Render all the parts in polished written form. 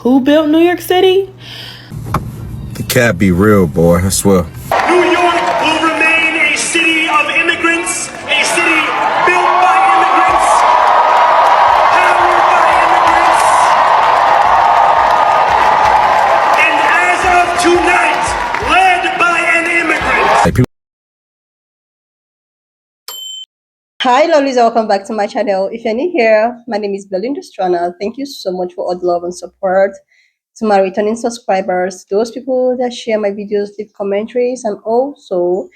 Who built New York City? The cat be real, boy, I swear. New York will remain a city of immigrants, a city built by immigrants, powered by immigrants, and as of tonight, led by an immigrant. Hi lovelies, welcome back to my channel. If you're new here, my name is Belinda Strana. Thank you so much for all the love and support. To my returning subscribers, those people that share my videos, leave commentaries, and also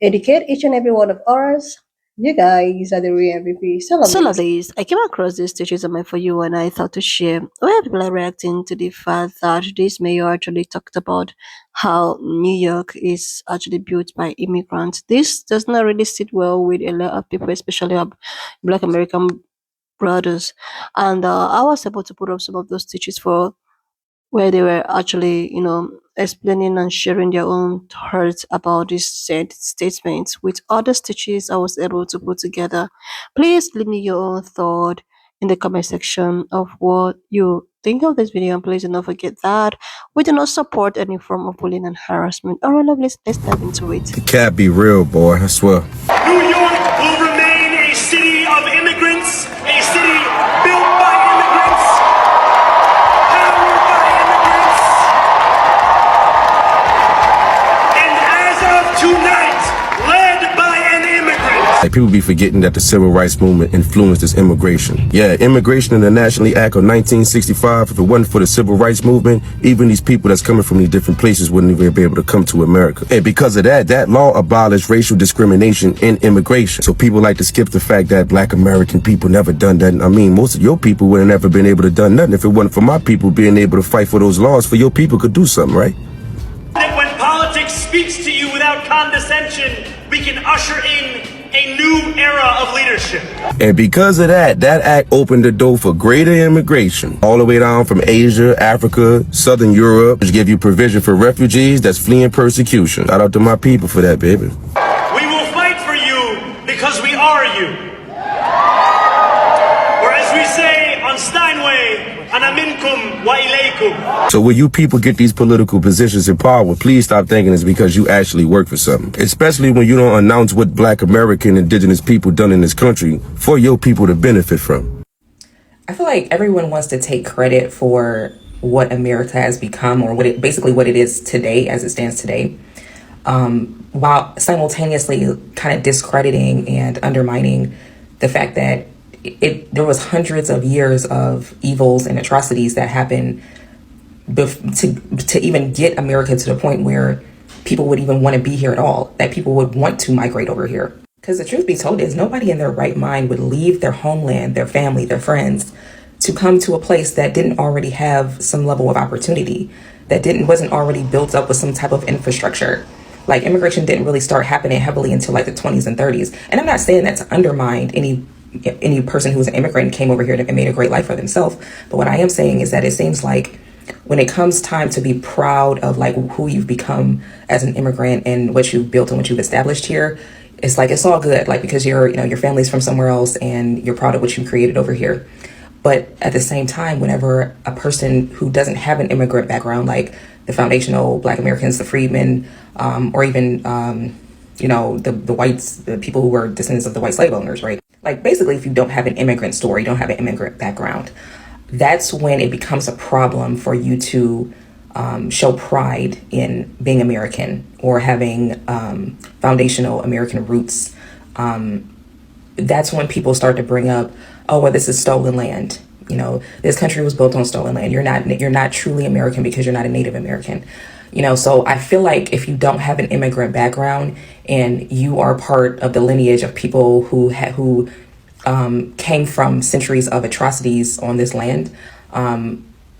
educate each and every one of us. You guys are the real MVP. So lovelies, I came across these stitches on my For You and I thought to share where people are reacting to the fact that this mayor actually talked about how New York is actually built by immigrants. This does not really sit well with a lot of people, especially our Black American brothers. And I was able to put up some of those stitches for where they were actually, explaining and sharing their own thoughts about this said statements. With other stitches I was able to put together. Please leave me your own thought in the comment section of what you think of this video, and please do not forget that we do not support any form of bullying and harassment. Alright, lovely, let's dive into it. The cat be real, boy, I swear. New York will remain a city of immigrants, a city built by immigrants, powered by immigrants, and as of tonight, led by an immigrant. Like, people be forgetting that the civil rights movement influenced this immigration. Yeah, immigration in the National Act of 1965, if it wasn't for the civil rights movement, even these people that's coming from these different places wouldn't even be able to come to America. And because of that, that law abolished racial discrimination in immigration. So people like to skip the fact that Black American people never done that. I mean, most of your people would have never been able to done nothing if it wasn't for my people being able to fight for those laws for your people could do something, right? That when politics speaks to you without condescension, we can usher in a new era of leadership. And because of that, that act opened the door for greater immigration all the way down from Asia, Africa, Southern Europe, which give you provision for refugees that's fleeing persecution. Shout out to my people for that, baby. We will fight for you because we are you. Or as we say on Steinway, ana minkum wa ilaykum. So when you people get these political positions in power, please stop thinking it's because you actually work for something. Especially when you don't announce what Black American indigenous people done in this country for your people to benefit from. I feel like everyone wants to take credit for what America has become, or basically what it is today, as it stands today, while simultaneously kind of discrediting and undermining the fact that there was hundreds of years of evils and atrocities that happened to even get America to the point where people would even want to be here at all, that people would want to migrate over here. Because the truth be told is nobody in their right mind would leave their homeland, their family, their friends, to come to a place that didn't already have some level of opportunity, that wasn't already built up with some type of infrastructure. Like, immigration didn't really start happening heavily until like the 20s and 30s. And I'm not saying that to undermine any person who was an immigrant and came over here and made a great life for themselves. But what I am saying is that it seems like when it comes time to be proud of like who you've become as an immigrant and what you've built and what you've established here, it's like, it's all good, like, because your family's from somewhere else and you're proud of what you created over here. But at the same time, whenever a person who doesn't have an immigrant background, like the foundational Black Americans, the freedmen, or even the whites, the people who were descendants of the white slave owners, right? Like, basically, if you don't have an immigrant story, you don't have an immigrant background, that's when it becomes a problem for you to show pride in being American or having foundational American roots. That's when people start to bring up, oh, well, this is stolen land. This country was built on stolen land. You're not truly American because you're not a Native American. So I feel like if you don't have an immigrant background and you are part of the lineage of people who came from centuries of atrocities on this land,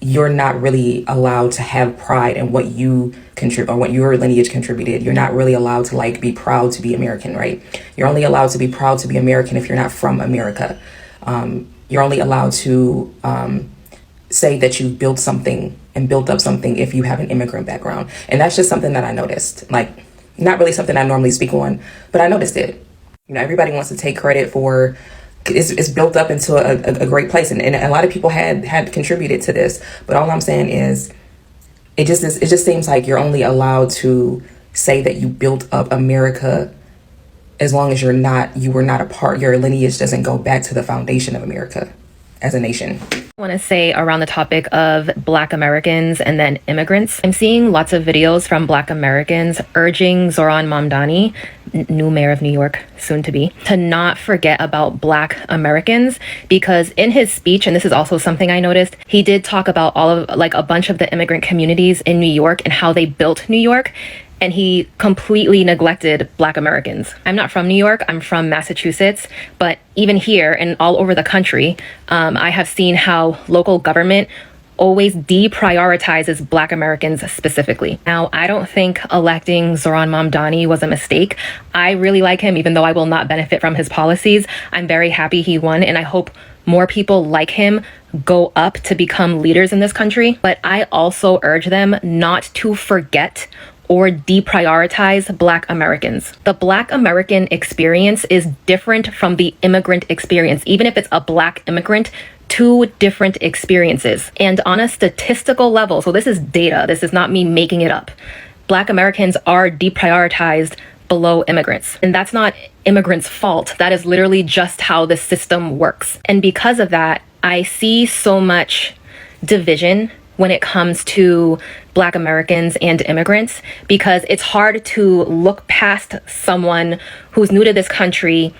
you're not really allowed to have pride in what you contribute or what your lineage contributed. You're not really allowed to like be proud to be American, right? You're only allowed to be proud to be American if you're not from America. You're only allowed to say that you built something and built up something if you have an immigrant background. And that's just something that I noticed. Like, not really something I normally speak on, but I noticed it. Everybody wants to take credit for it's built up into a great place, and a lot of people had contributed to this. But all I'm saying is, it just seems like you're only allowed to say that you built up America as long as you were not a part, your lineage doesn't go back to the foundation of America as a nation. I want to say around the topic of Black Americans and then immigrants. I'm seeing lots of videos from Black Americans urging Zohram Mamdani, new mayor of New York, soon to be, to not forget about Black Americans, because in his speech, and this is also something I noticed, he did talk about all of a bunch of the immigrant communities in New York and how they built New York. And he completely neglected Black Americans. I'm not from New York, I'm from Massachusetts, but even here and all over the country, I have seen how local government always deprioritizes Black Americans specifically. Now, I don't think electing Zohram Mamdani was a mistake. I really like him, even though I will not benefit from his policies. I'm very happy he won, and I hope more people like him go up to become leaders in this country. But I also urge them not to forget or deprioritize Black Americans. The Black American experience is different from the immigrant experience, even if it's a Black immigrant. Two different experiences. And on a statistical level, so this is data, this is not me making it up, Black Americans are deprioritized below immigrants. And that's not immigrants' fault. That is literally just how the system works. And because of that, I see so much division when it comes to Black Americans and immigrants, because it's hard to look past someone who's new to this country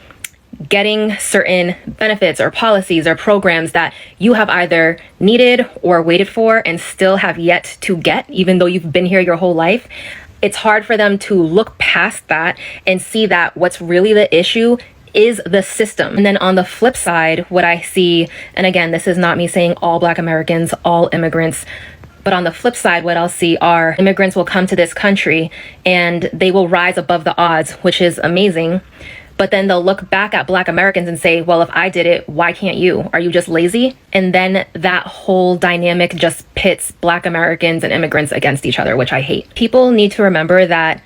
getting certain benefits or policies or programs that you have either needed or waited for and still have yet to get, even though you've been here your whole life. It's hard for them to look past that and see that what's really the issue is the system. And then on the flip side, what I see, and again, this is not me saying all Black Americans, all immigrants, but on the flip side, what I'll see are immigrants will come to this country and they will rise above the odds, which is amazing. But then they'll look back at Black Americans and say, well, if I did it, why can't you? Are you just lazy? And then that whole dynamic just pits Black Americans and immigrants against each other, which I hate. People need to remember that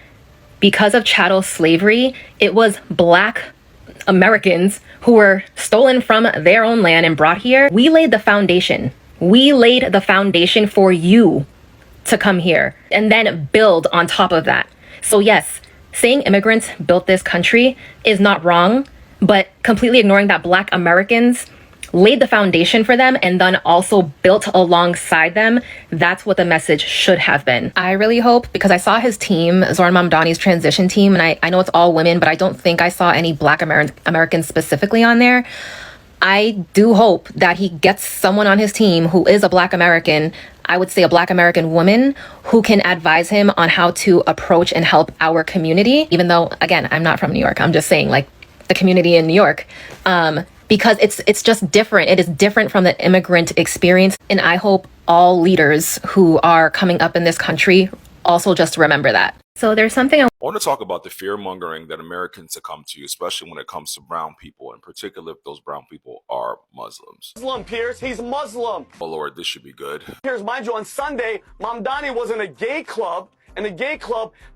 because of chattel slavery, it was Black Americans who were stolen from their own land and brought here. We laid the foundation. We laid the foundation for you to come here and then build on top of that. So yes, saying immigrants built this country is not wrong, but completely ignoring that Black Americans laid the foundation for them and then also built alongside them, that's what the message should have been. I really hope, because I saw his team, Zohram Mamdani's transition team, and I know it's all women, but I don't think I saw any Black Americans specifically on there. I do hope that he gets someone on his team who is a Black American, I would say a Black American woman, who can advise him on how to approach and help our community, even though, again, I'm not from New York. I'm just saying, like, the community in New York. Because it's just different. It is different from the immigrant experience. And I hope all leaders who are coming up in this country also just remember that. So there's something I want to talk about the fear mongering that Americans succumb to, especially when it comes to brown people, in particular if those brown people are Muslims. Muslim, Pierce. He's Muslim. Oh, Lord, this should be good. Pierce, mind you, on Sunday, Mamdani was in a gay club,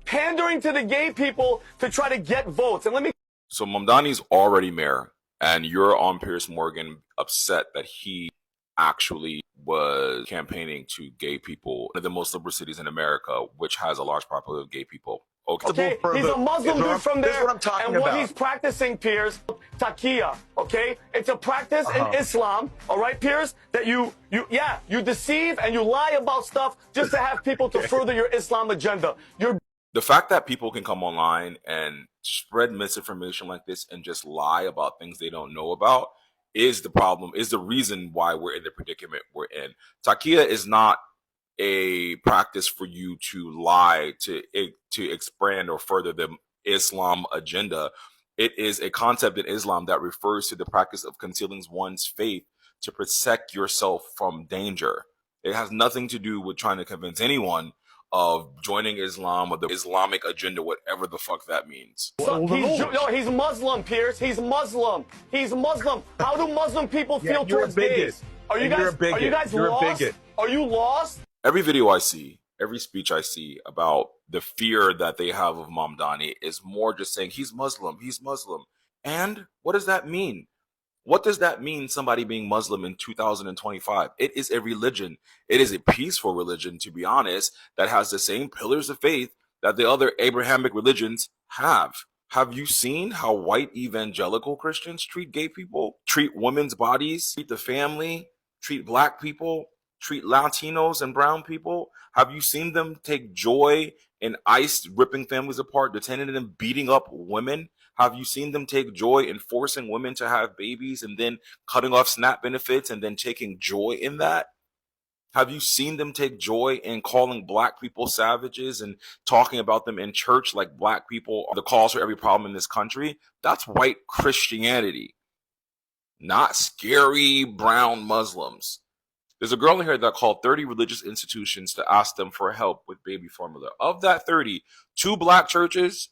pandering to the gay people to try to get votes. And let me... So Mamdani's already mayor, and you're on Piers Morgan upset that he actually was campaigning to gay people, one of the most liberal cities in America, which has a large population of gay people. Okay, he's a Muslim dude from there, this is what I'm talking and about. what he's practicing, Piers, taqiyya, okay? It's a practice in Islam, all right, Piers, that you deceive and you lie about stuff just to have people to further your Islam agenda. The fact that people can come online and spread misinformation like this and just lie about things they don't know about is the problem, is the reason why we're in the predicament we're in. Taqiyya is not a practice for you to lie to expand or further the Islam agenda. It is a concept in Islam that refers to the practice of concealing one's faith to protect yourself from danger. It has nothing to do with trying to convince anyone of joining Islam or the Islamic agenda, whatever the fuck that means. He's Muslim, Pierce. He's Muslim. He's Muslim. How do Muslim people feel towards gays? Are you guys lost? Are you lost? Every video I see, every speech I see about the fear that they have of Mamdani is more just saying he's Muslim. And what does that mean? What does that mean, somebody being Muslim in 2025? It is a religion. It is a peaceful religion, to be honest, that has the same pillars of faith that the other Abrahamic religions have. Have you seen how white evangelical Christians treat gay people, treat women's bodies, treat the family, treat black people, treat Latinos and brown people? Have you seen them take joy in ICE ripping families apart, detaining them, beating up women? Have you seen them take joy in forcing women to have babies and then cutting off SNAP benefits and then taking joy in that? Have you seen them take joy in calling black people savages and talking about them in church like black people are the cause for every problem in this country? That's white Christianity, not scary brown Muslims. There's a girl in here that called 30 religious institutions to ask them for help with baby formula. Of that 30, 2 black churches,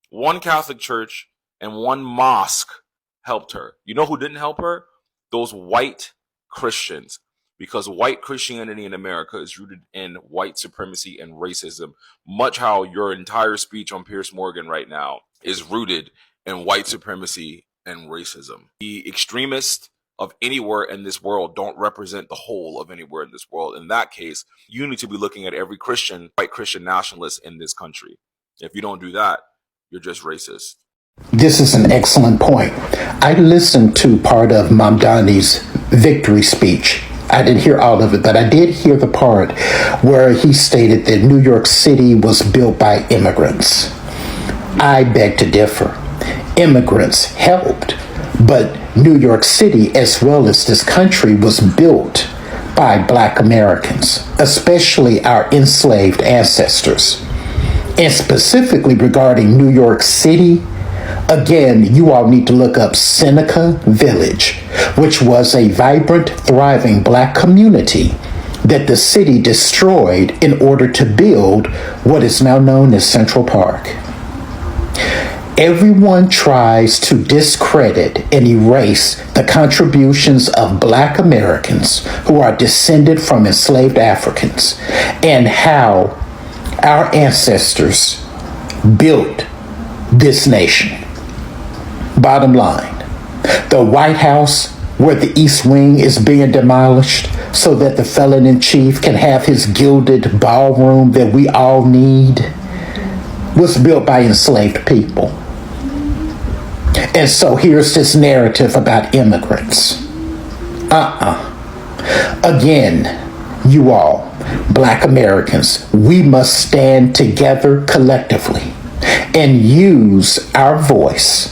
1 Catholic church, and 1 mosque helped her. You know who didn't help her? Those white Christians. Because white Christianity in America is rooted in white supremacy and racism, much how your entire speech on Piers Morgan right now is rooted in white supremacy and racism. The extremists of anywhere in this world don't represent the whole of anywhere in this world. In that case, you need to be looking at every Christian, white Christian nationalist in this country. If you don't do that, you're just racist. This is an excellent point. I listened to part of Mamdani's victory speech. I didn't hear all of it, but I did hear the part where he stated that New York City was built by immigrants. I beg to differ. Immigrants helped, but New York City, as well as this country, was built by Black Americans, especially our enslaved ancestors. And specifically regarding New York City, again, you all need to look up Seneca Village, which was a vibrant, thriving Black community that the city destroyed in order to build what is now known as Central Park. Everyone tries to discredit and erase the contributions of Black Americans who are descended from enslaved Africans and how our ancestors built this nation. Bottom line, the White House, where the East Wing is being demolished so that the felon in chief can have his gilded ballroom that we all need, was built by enslaved people. And so here's this narrative about immigrants. Again, you all, Black Americans, we must stand together collectively and use our voice.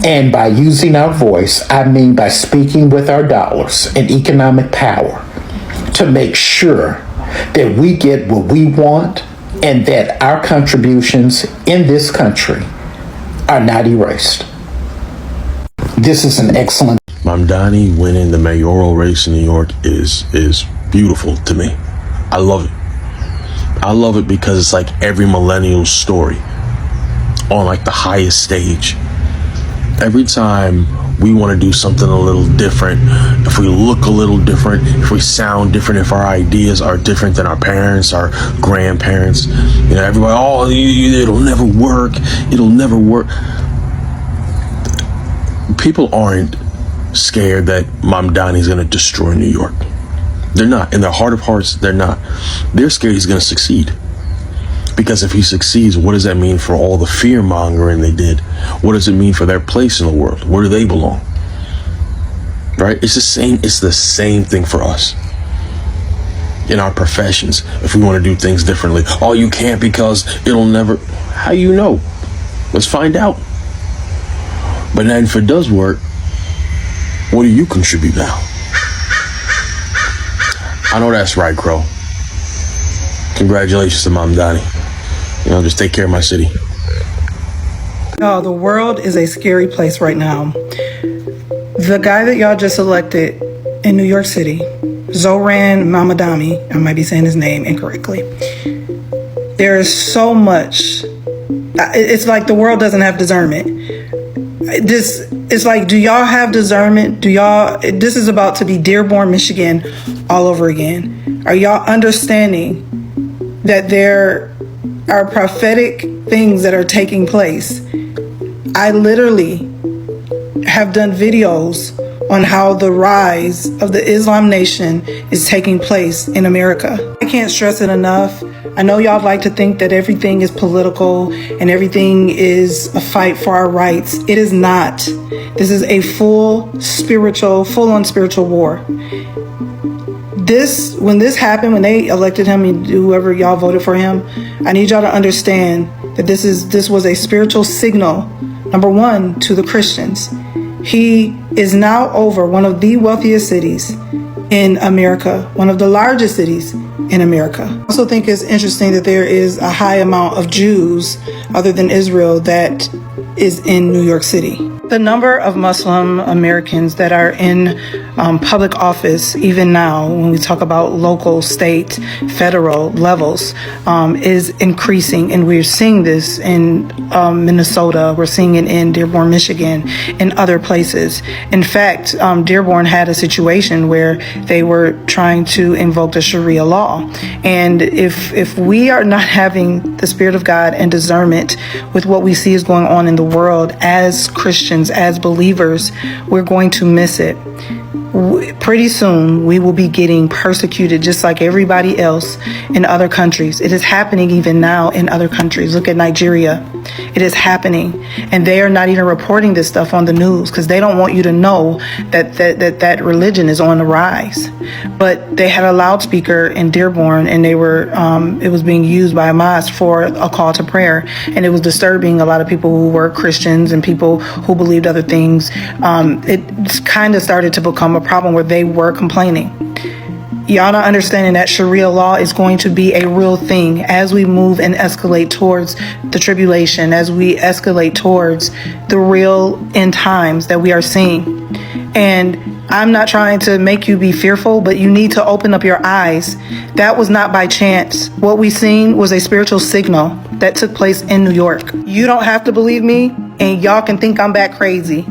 And by using our voice, I mean by speaking with our dollars and economic power to make sure that we get what we want and that our contributions in this country are not erased. This is an excellent... Mamdani winning the mayoral race in New York is beautiful to me. I love it. I love it because it's like every millennial story on like the highest stage. Every time we want to do something a little different, if we look a little different, if we sound different, if our ideas are different than our parents, our grandparents, you know, everybody, oh, it'll never work. It'll never work. People aren't scared that Mamdani's going to destroy New York. They're not. In their heart of hearts, they're not. They're scared he's going to succeed. Because if he succeeds, what does that mean for all the fear mongering they did? What does it mean for their place in the world? Where do they belong? Right? It's the same thing for us. In our professions, if we want to do things differently. Oh, you can't because it'll never. How you know? Let's find out. But then if it does work, what do you contribute now? I know that's right, Crow. Congratulations to Mamdani. You know, just take care of my city. No, the world is a scary place right now. The guy that y'all just elected in New York City, Zohram Mamdani, I might be saying his name incorrectly. There is so much. It's like the world doesn't have discernment. It's like, do y'all have discernment? This is about to be Dearborn, Michigan all over again. Are y'all understanding that there are prophetic things that are taking place? I literally have done videos on how the rise of the Islam nation is taking place in America. I can't stress it enough. I know y'all like to think that everything is political and everything is a fight for our rights. It is not. This is a full-on spiritual war. When this happened, when they elected him, and whoever y'all voted for him, I need y'all to understand that this was a spiritual signal, number one, to the Christians. He is now over one of the wealthiest cities in America, one of the largest cities in America. I also think it's interesting that there is a high amount of Jews other than Israel that is in New York City. The number of Muslim Americans that are in public office, even now, when we talk about local, state, federal levels, is increasing. And we're seeing this in Minnesota. We're seeing it in Dearborn, Michigan, and other places. In fact, Dearborn had a situation where they were trying to invoke the Sharia law. And if we are not having the Spirit of God and discernment with what we see is going on in the world as Christians, as believers, we're going to miss it. Pretty soon, we will be getting persecuted just like everybody else in other countries. It is happening even now in other countries. Look at Nigeria. It is happening. And they are not even reporting this stuff on the news because they don't want you to know that religion is on the rise. But they had a loudspeaker in Dearborn, and it was being used by a mosque for a call to prayer. And it was disturbing a lot of people who were Christians and people who believed other things. It kind of started to become a problem where they were complaining. Y'all not understanding that Sharia law is going to be a real thing as we move and escalate towards the tribulation, as we escalate towards the real end times that we are seeing. And I'm not trying to make you be fearful, but you need to open up your eyes. That was not by chance. What we seen was a spiritual signal that took place in New York. You don't have to believe me, and y'all can think I'm back crazy.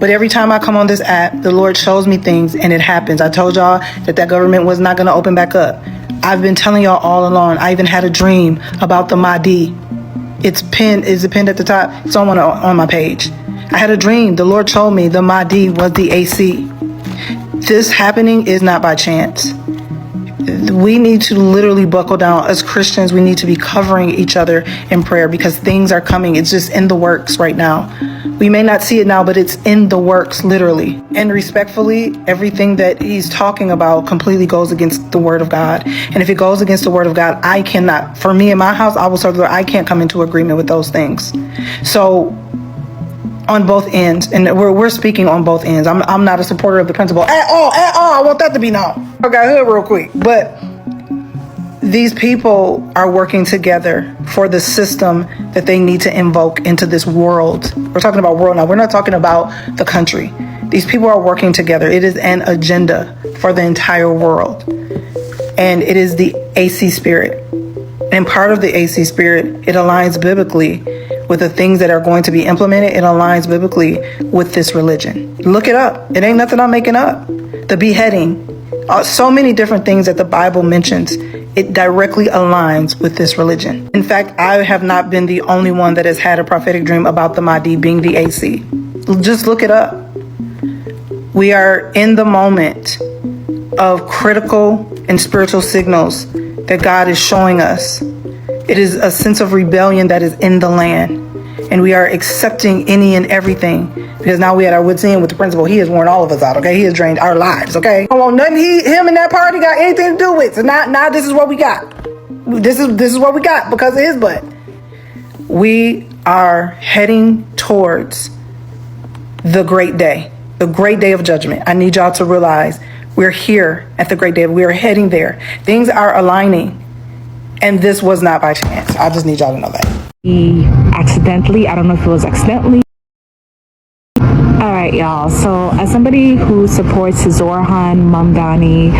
But every time I come on this app, the Lord shows me things and it happens. I told y'all that government was not going to open back up. I've been telling y'all all along. I even had a dream about the Mahdi. It's pinned. Is it pinned at the top? It's on my page. I had a dream. The Lord told me the Mahdi was the AC. This happening is not by chance. We need to literally buckle down. As Christians, we need to be covering each other in prayer because things are coming. It's just in the works right now. We may not see it now, but it's in the works, literally. And respectfully, everything that he's talking about completely goes against the word of God. And if it goes against the word of God, I cannot. For me in my house, I will serve the Lord. I can't come into agreement with those things. So on both ends, and we're speaking on both ends. I'm not a supporter of the principle at all. I want that to be known. I got hood real quick. But these people are working together for the system that they need to invoke into this world. We're talking about world now. We're not talking about the country. These people are working together. It is an agenda for the entire world. And it is the AC spirit. And part of the AC spirit, it aligns biblically with the things that are going to be implemented. It aligns biblically with this religion. Look it up. It ain't nothing I'm making up. The beheading, so many different things that the Bible mentions, it directly aligns with this religion. In fact, I have not been the only one that has had a prophetic dream about the Mahdi being the AC. Just look it up. We are in the moment of critical and spiritual signals that God is showing us. It is a sense of rebellion that is in the land. And we are accepting any and everything because now we had our wits end with the principle. He has worn all of us out, okay? He has drained our lives, okay? I don't want nothing him and that party got anything to do with. So now this is what we got. This is what we got because of his butt. We are heading towards the great day of judgment. I need y'all to realize we're here at the great day. We are heading there. Things are aligning. And this was not by chance. I just need y'all to know that. I don't know if it was accidentally. All right, y'all. So as somebody who supports Zohram Mamdani,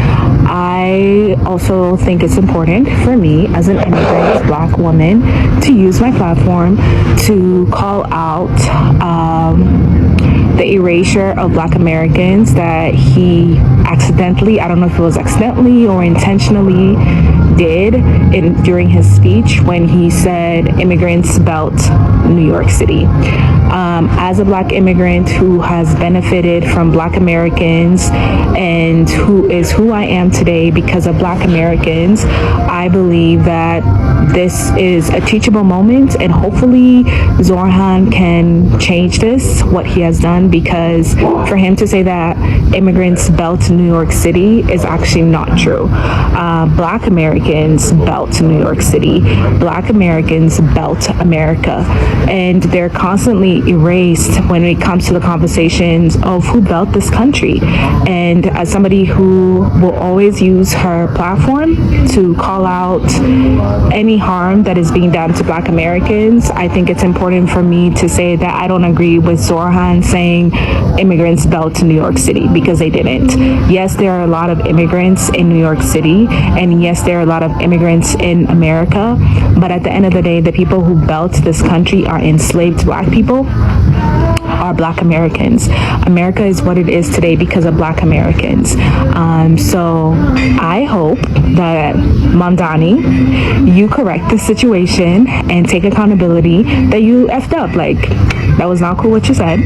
I also think it's important for me as an immigrant Black woman to use my platform to call out the erasure of Black Americans that he accidentally, I don't know if it was accidentally or intentionally, did during his speech when he said immigrants built New York City. As a Black immigrant who has benefited from Black Americans and who I am today because of Black Americans, I believe that this is a teachable moment, and hopefully Zohram can change what he has done, because for him to say that immigrants built New York City is actually not true. Black Americans built New York City. Black Americans built America, and they're constantly erased when it comes to the conversations of who built this country. And as somebody who will always use her platform to call out any harm that is being done to Black Americans, I think it's important for me to say that I don't agree with Zohram saying immigrants built New York City, because they didn't. Yes, there are a lot of immigrants in New York City, and yes, there are a lot of immigrants in America, but at the end of the day, the people who built this country are enslaved Black people, are Black Americans. America is what it is today because of Black Americans. So I hope that Mandani, you correct the situation and take accountability that you effed up. Like, that was not cool what you said.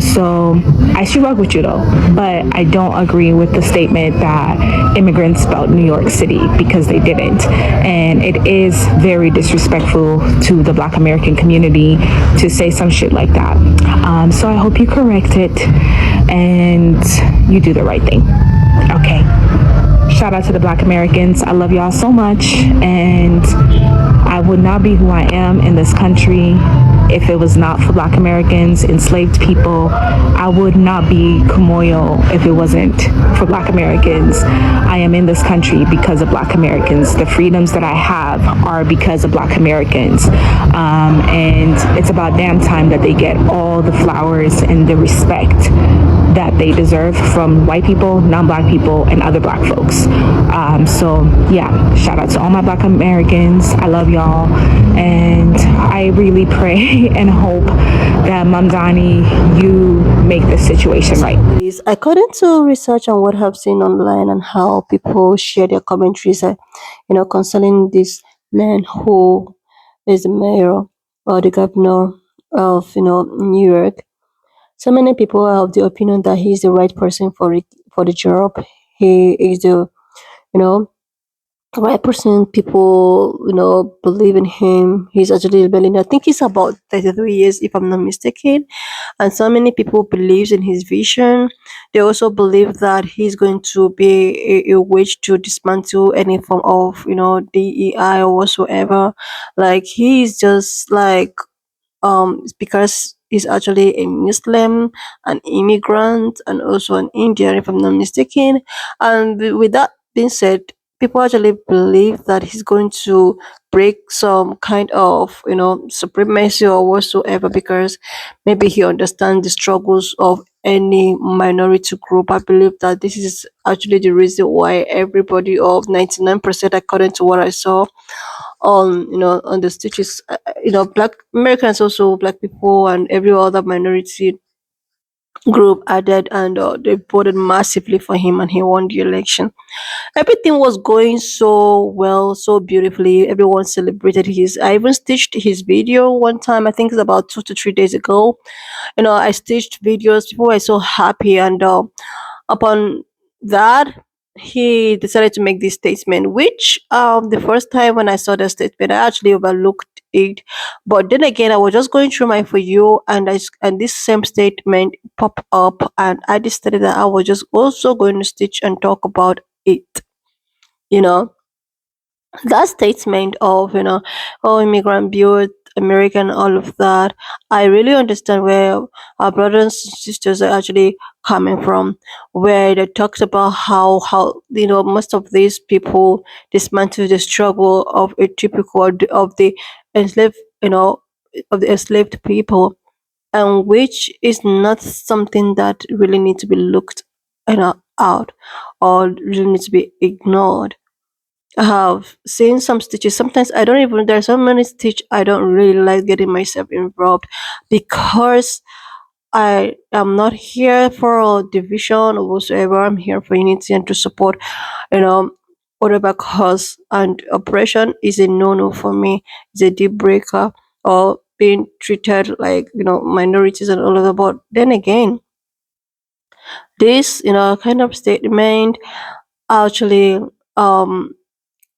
So I should work with you though, but I don't agree with the statement that immigrants built New York City, because they didn't. And it is very disrespectful to the Black American community to say some shit like that. So I hope you correct it and you do the right thing. Okay. Shout out to the Black Americans. I love y'all so much, and I would not be who I am in this country if it was not for Black Americans, enslaved people. I would not be Kumoyo if it wasn't for Black Americans. I am in this country because of Black Americans. The freedoms that I have are because of Black Americans. And it's about damn time that they get all the flowers and the respect that they deserve from white people, non-Black people, and other Black folks. So yeah, shout out to all my Black Americans. I love y'all, and I really pray and hope that Mamdani, you make this situation right. According to research and what I've seen online and how people share their commentaries, concerning this man who is the mayor or the governor of, New York, so many people are of the opinion that he's the right person for the job. He is the, right person. People, believe in him. He's actually rebelling. I think he's about 33 years, if I'm not mistaken. And so many people believes in his vision. They also believe that he's going to be a witch to dismantle any form of, DEI or whatsoever. Like, he's just like, because he's actually a Muslim, an immigrant, and also an Indian, if I'm not mistaken. And with that being said, people actually believe that he's going to break some kind of, supremacy or whatsoever, because maybe he understands the struggles of any minority group. I believe that this is actually the reason why everybody of 99%, according to what I saw, on the stitches, Black Americans, also Black people and every other minority group added, and they voted massively for him, and he won the election. Everything was going so well, so beautifully. Everyone celebrated his. I even stitched his video one time, I think it's about 2 to 3 days ago. I stitched videos. People were so happy, and upon that, he decided to make this statement, which the first time when I saw the statement, I actually overlooked it. But then again, I was just going through my For You, and and this same statement popped up, and I decided that I was just also going to stitch and talk about it. You know, that statement of, oh, immigrant built America and all of that, I really understand where our brothers and sisters are actually coming from, where they talked about how most of these people dismantle the struggle of a typical of the enslaved, of the enslaved people, and which is not something that really need to be looked, out, or really need to be ignored. I have seen some stitches. Sometimes I don't even, there's so many stitch I don't really like getting myself involved, because I am not here for division or whatsoever. I'm here for unity and to support, you know, whatever cause. And oppression is a no-no for me. It's a deal breaker, or being treated like, minorities and all of that. But then again, this, kind of statement actually,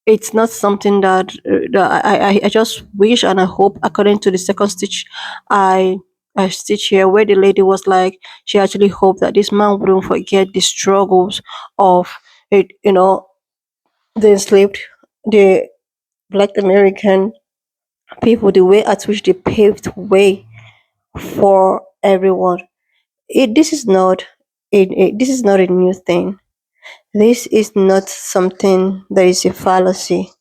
it's not something that I just wish and I hope, according to the second stitch I stitch here, where the lady was like, she actually hoped that this man wouldn't forget the struggles of it, the enslaved, the Black American people, the way at which they paved way for everyone. This is not this is not a new thing. This is not something that is a fallacy.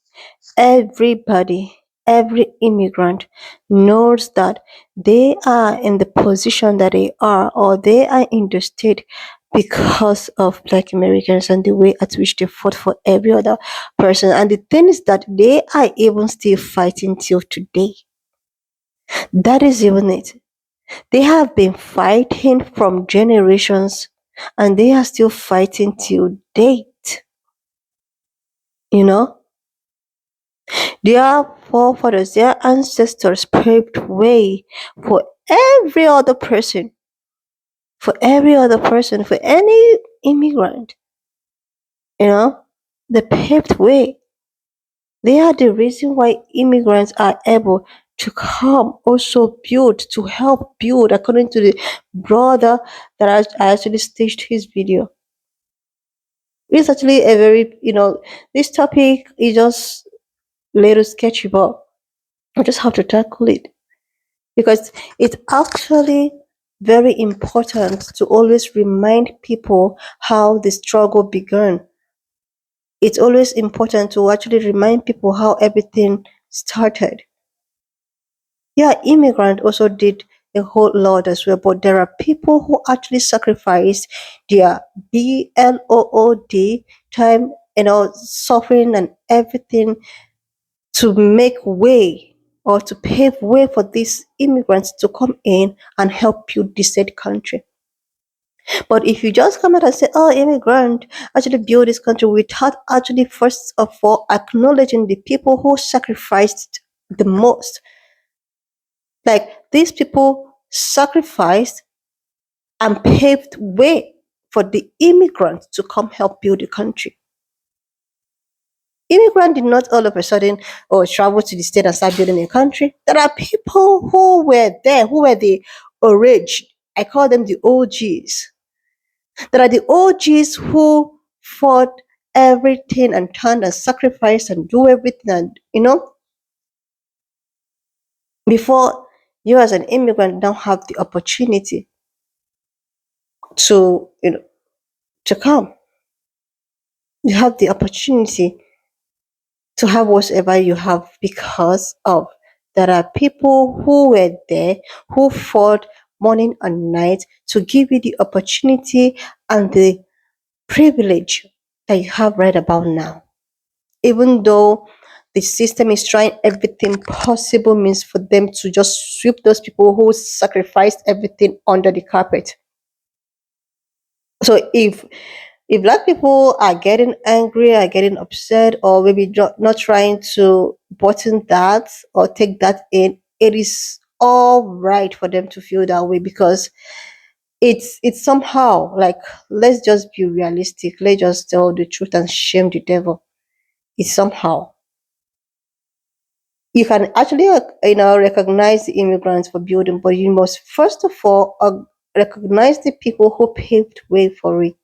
Everybody, every immigrant knows that they are in the position that they are, or they are in the state because of Black Americans and the way at which they fought for every other person. And the thing is that they are even still fighting till today. That is even it. They have been fighting from generations, and they are still fighting till date. You know? Their forefathers, their ancestors paved way for every other person, for any immigrant. They paved way. They are the reason why immigrants are able to come, also build, to help build, according to the brother that I actually staged his video. It's actually a very, this topic is just little sketchy, but I just have to tackle it, because it's actually very important to always remind people how the struggle began. It's always important to actually remind people how everything started. Yeah, immigrant also did a whole lot as well, but there are people who actually sacrificed their BLOOD time, suffering and everything, to make way, or to pave way for these immigrants to come in and help build this said country. But if you just come out and say, oh, immigrant actually build this country, without actually first of all acknowledging the people who sacrificed the most, like these people sacrificed and paved way for the immigrants to come help build the country. Immigrant did not all of a sudden travel to the state and start building a country. There are people who were there, who were the origin. I call them the OGs. There are the OGs who fought everything and turned and sacrificed and do everything, and before you as an immigrant now have the opportunity to to come. You have the opportunity to have whatever you have, because of there are people who were there, who fought morning and night to give you the opportunity and the privilege that you have right about now. Even though the system is trying everything possible means for them to just sweep those people who sacrificed everything under the carpet. So if Black people are getting angry, are getting upset, or maybe not trying to button that or take that in, it is all right for them to feel that way, because it's somehow like, let's just be realistic, let's just tell the truth and shame the devil. It's somehow, you can actually recognize the immigrants for building, but you must first of all recognize the people who paved way for it.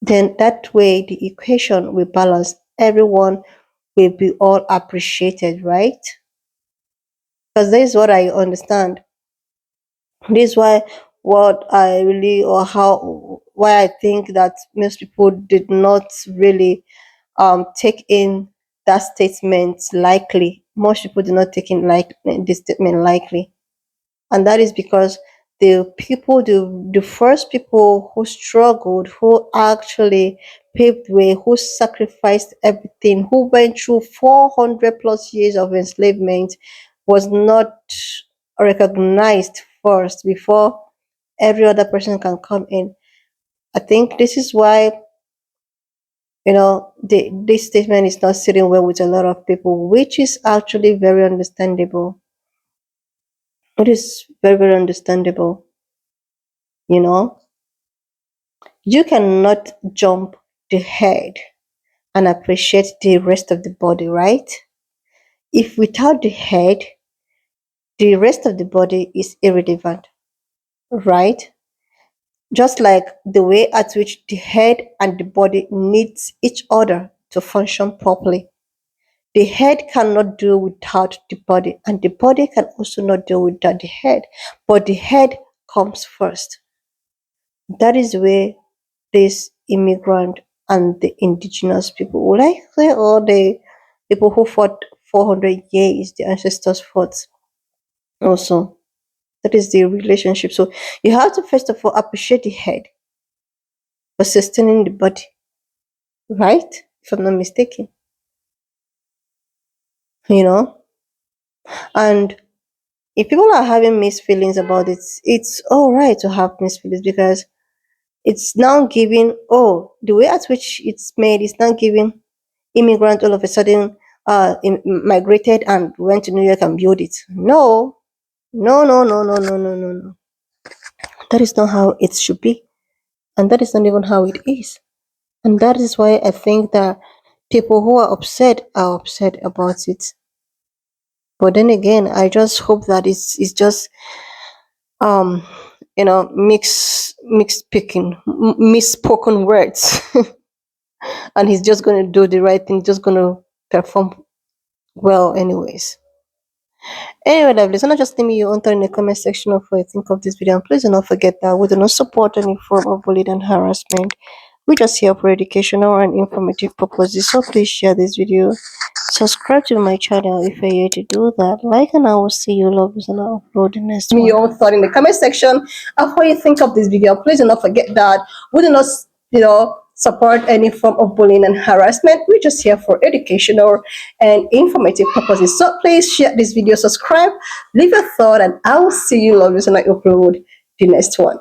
Then that way the equation will balance. Everyone will be all appreciated, right? Because this is what I understand. This is why what I really, or how, why I think that most people did not really take in that statement likely. Most people did not take in this statement likely. And that is because the first people who struggled, who actually paved way, who sacrificed everything, who went through 400 plus years of enslavement, was not recognized first before every other person can come in. I think this is why, this statement is not sitting well with a lot of people, which is actually very understandable. It is very, very understandable. You cannot jump the head and appreciate the rest of the body, right? If without the head, the rest of the body is irrelevant, right? Just like the way at which the head and the body needs each other to function properly. The head cannot do without the body, and the body can also not do without the head, but the head comes first. That is where this immigrant and the indigenous people, would I say, all the people who fought 400 years, the ancestors fought also. That is the relationship. So you have to first of all appreciate the head for sustaining the body, right? If I'm not mistaken. And if people are having mixed feelings about it, it's all right to have mixed feelings, because it's now giving, the way at which it's made is now giving immigrant all of a sudden migrated and went to New York and built it. No, no, no, no, no, no, no, no, no. That is not how it should be. And that is not even how it is. And that is why I think that people who are upset about it. But then again, I just hope that it's just mixed speaking, misspoken words. And he's just going to do the right thing, just going to perform well anyways. Anyway, lovely, so not just leave me your own thought in the comment section of what you think of this video, and please do not forget that we do not support any form of bullying and harassment. We just here for educational and informative purposes, so please share this video, subscribe to my channel if you're here to do that, like, and I will see you lovers and I'll upload the next one. Your own thought in the comment section of what you think of this video. Please do not forget that we do not support any form of bullying and harassment. We're just here for educational and informative purposes. So please share this video, subscribe, leave a thought, and I will see you lovers when I upload the next one.